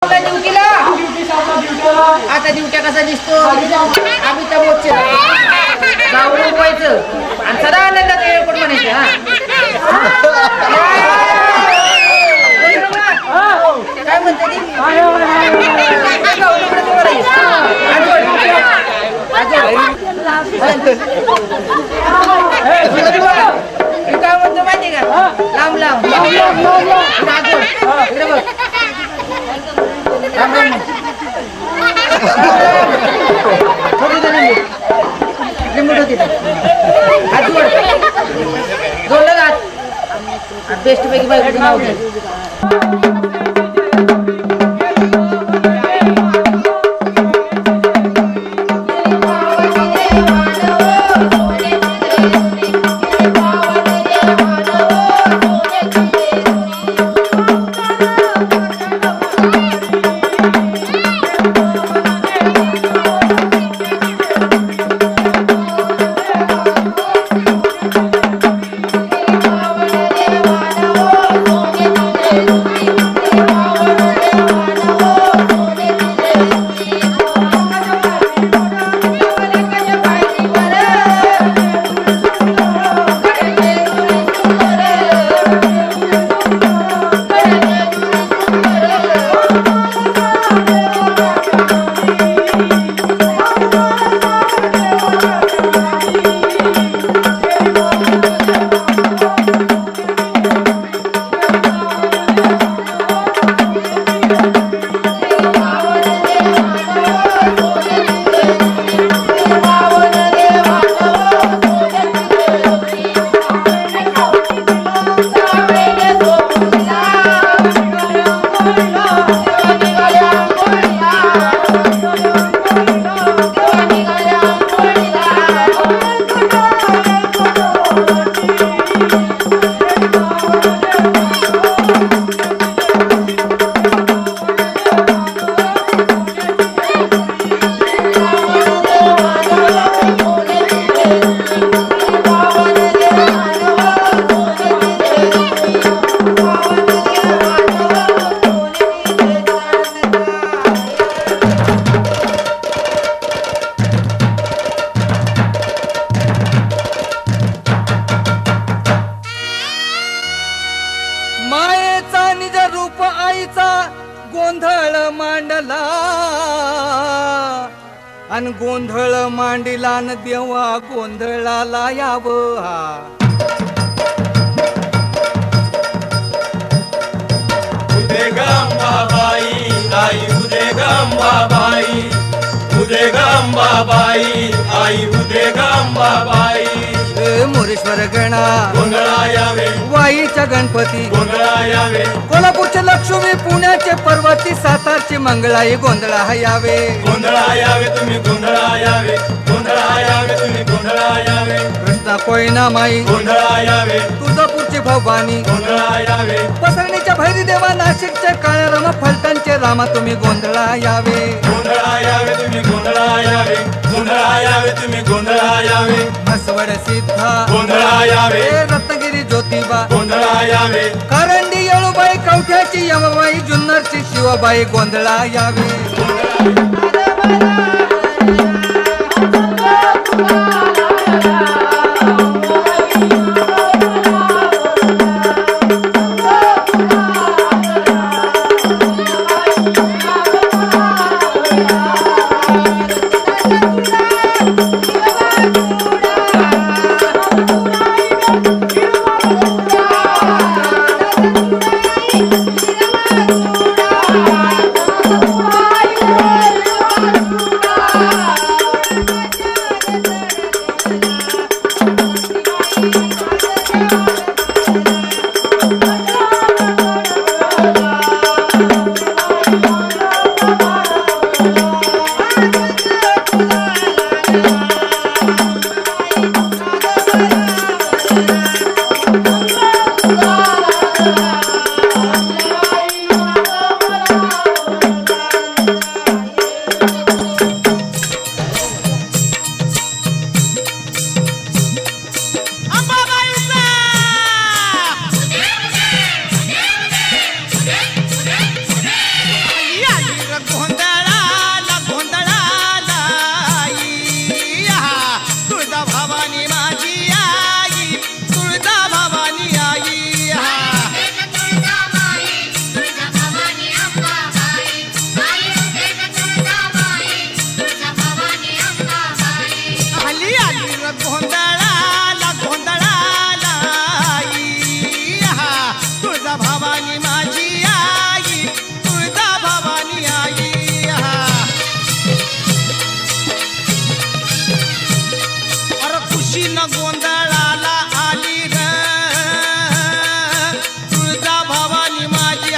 आता ड्युट्या कसा दिसतो अमिताभ बच्चन गावडून व्हायचं आणि सदा आनंदात एअरपोर्ट म्हणायचं. काय म्हणते ती काय म्हणतो माहिती का लांब लांब इकडे बघ बेस्ट पैकी बायको नाव घे. अन गोंधळ मांडिला न देवा गोंधळाला यावं हा. उदे गंबाबाई आई उदे गंबाबाई उदे गंबाबाई आई उदे गंबाबाई. मोरेश्वर गणा गोंधळा यावे वाईच्या गणपती गोंधळा यावे कोल्हापूरचे लक्ष्मी पुण्याचे पर्वती सातारची मंगळाई गोंधळा यावे गोंधळा यावे तुम्ही गोंधळा यावे गोंधळा यावे तुम्ही गोंधळा यावे. कृष्णा कोयना माई गोंधळा यावे तुळजापूरची भवानी गोंधळा यावे पसरणीच्या भैरी देवा नाशिकचे काळ्या रामा फलटणचे रामा तुम्ही गोंधळा यावे गोंधळा यावे तुम्ही गोंधळा यावे गोंधळा यावे तुम्ही गोंधळा यावे. म्हसवड सिद्धा गोंधळा यावे रत्नागिरी ज्योतिबा गोंधळा यावे करंडी येळूबाई कवठ्याची यमाबाई जुन्नरची शिवाबाई गोंधळा यावे. गोंधळाला गोंधळाला आई तुळजा भवानी माझी आई तुळजा भवानी आई आली आली र गोंधळाला गोंधळाला आई तुळजा भवानी माझी आई तुळजा भवानी आई अरे खुशीनं गोंधळाला आली र तुळजा भवानी माझी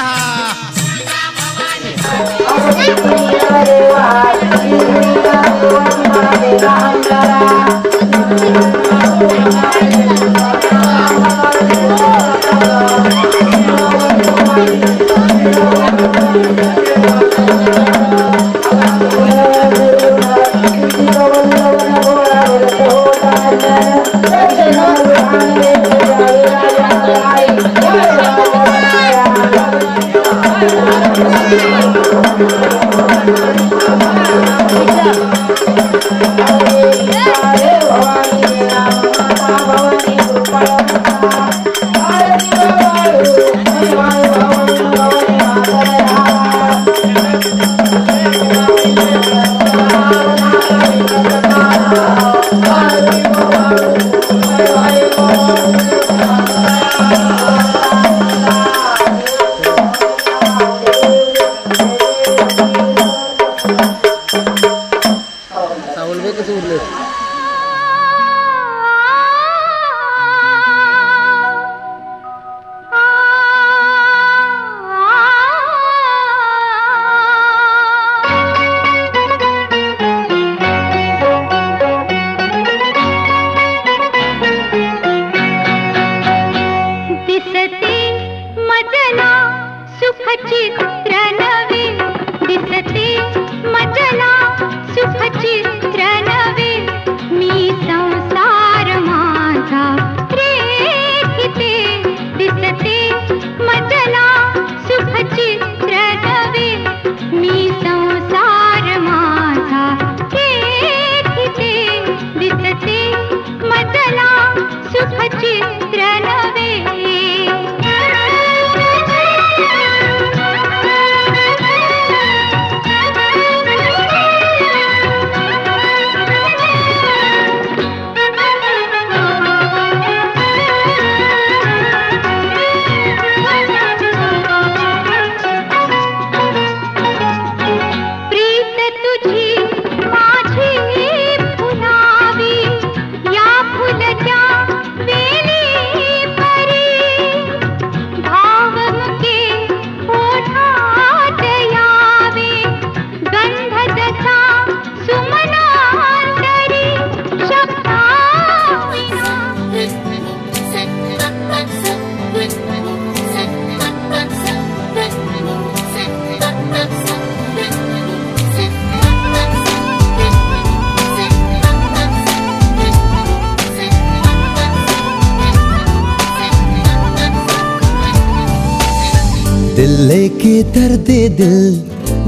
दिल लेके दर्द दिल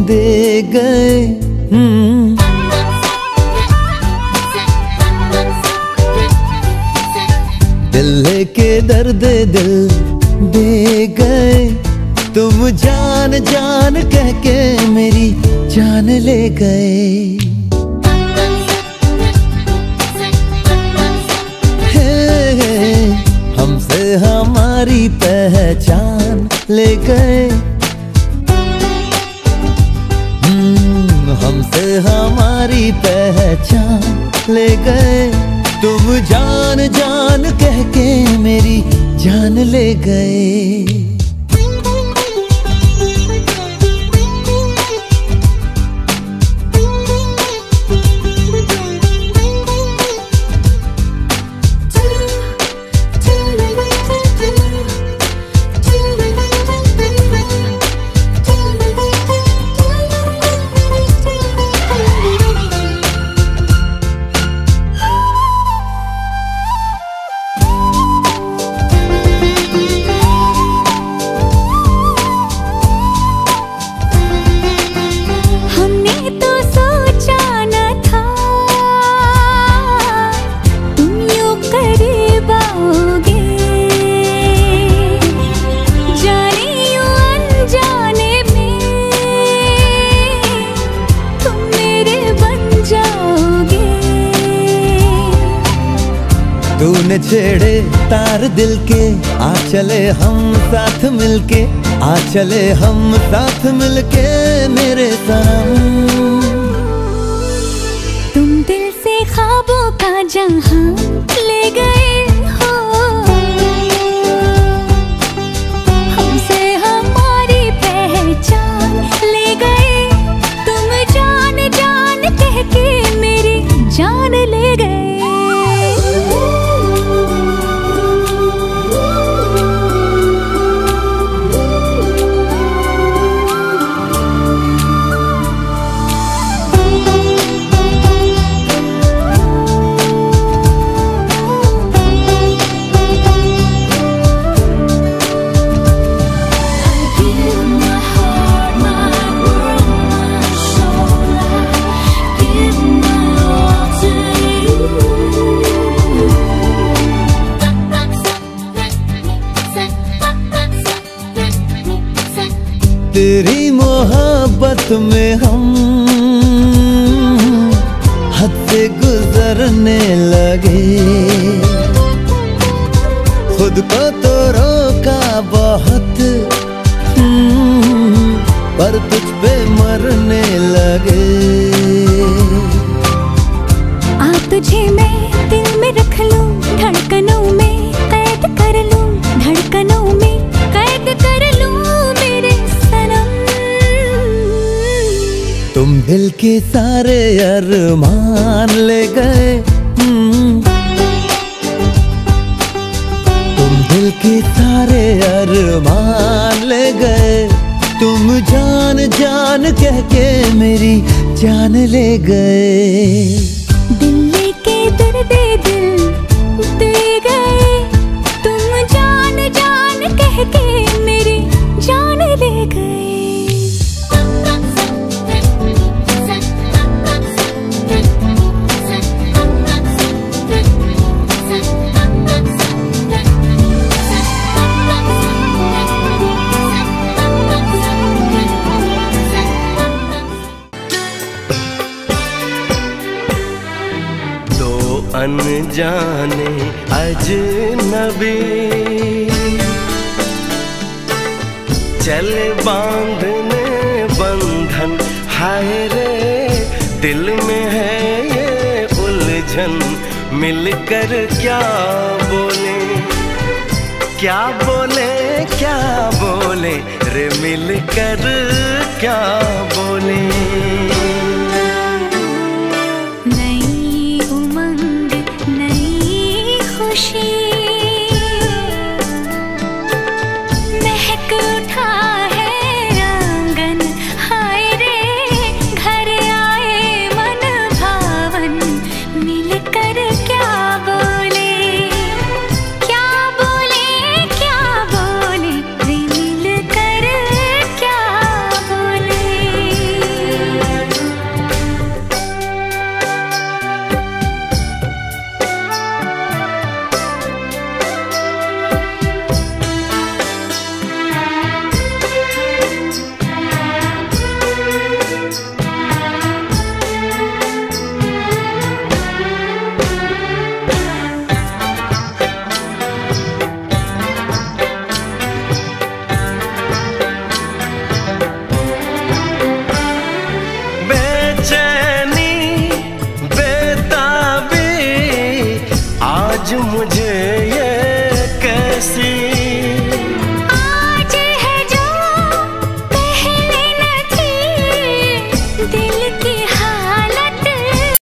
दे गए दिल लेके दर्द दिल दे गए तुम जान जान कह के मेरी जान ले गए हमसे हमारी पहचान ले गए हमसे हमारी पहचान ले गए तुम जान जान कह के मेरी जान ले गए तूने छेड़े तार दिल के, आ चले हम साथ मिलके, आ चले हम साथ मिलके मेरे सनम। तुम दिल से ख्वाबों का जहां ले गए हो, हमसे हमारी पहचान ले गए। तुम जान जान कह के मेरी जान ले गए। तेरी मोहब्बत में हम हद से गुजरने लगे, खुद को तो रोका बहुत, पर तुझ पे मरने लगे। आ तुझे मैं दिल में रख लूं, धड़कनों में कैद कर लूं, धड़कनों में कैद कर लूं मेरे सनम। तुम दिल के सारे अरमान ले गए, तुम दिल के सारे अरमान ले गए। तुम जान जान कह के मेरी जान ले गए। दिल लेके दर्द दिल दे गए, तुम जान जान कह के मेरी जान ले गए। अनजाने अजनबी चले बांधने बंधन, हाय रे दिल में है ये उलझन। मिलकर क्या बोले, क्या बोले, क्या बोले रे, मिलकर क्या